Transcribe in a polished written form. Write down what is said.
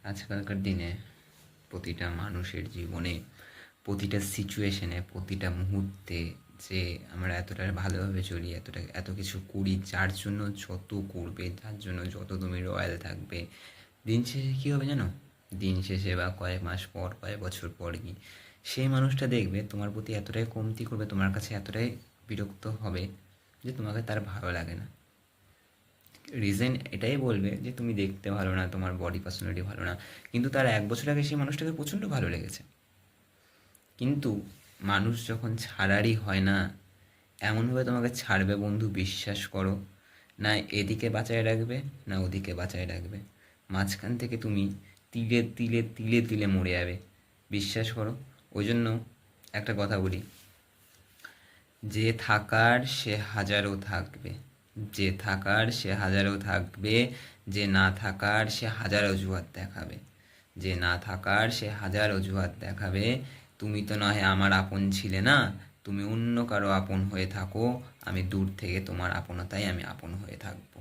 আজকালকার দিনে প্রতিটা মানুষের জীবনে, প্রতিটা সিচুয়েশনে, প্রতিটা মুহূর্তে যে আমরা এতটা ভালোভাবে চলি, এত কিছু করি, যার জন্য যত করবে, যার জন্য যত তুমি রয়্যাল থাকবে, দিন শেষে কী হবে জানো? দিন শেষে বা কয়েক মাস পর, কয়েক বছর পর কি সেই মানুষটা দেখবে তোমার প্রতি এতটাই কমতি করবে, তোমার কাছে এতটাই বিরক্ত হবে যে তোমাকে তার ভালো লাগে না। রিজন এটাই বলবে যে তুমি দেখতে ভালো না, তোমার বডি পার্সোনালিটি ভালো না, কিন্তু তার এক বছর আগে সেই মানুষটাকে প্রচণ্ড ভালো লেগেছে। কিন্তু মানুষ যখন ছাড়ারই হয় না, এমনভাবে তোমাকে ছাড়বে বন্ধু, বিশ্বাস করো, না এদিকে বাঁচায় রাখবে না ওদিকে বাঁচায় রাখবে, মাঝখান থেকে তুমি তিলে তিলে তিলে তিলে মরে যাবে, বিশ্বাস করো। ওই জন্য একটা কথা বলি, যে থাকার সে হাজারও থাকবে, যে থাকার সে হাজারও থাকবে, যে না থাকার সে হাজার অজুহাত দেখাবে, যে না থাকার সে হাজার অজুহাত দেখাবে। তুমি তো নয় আমার আপন ছিলে না, তুমি অন্য কারো আপন হয়ে থাকো, আমি দূর থেকে তোমার আপনতাই আমি আপন হয়ে থাকবো।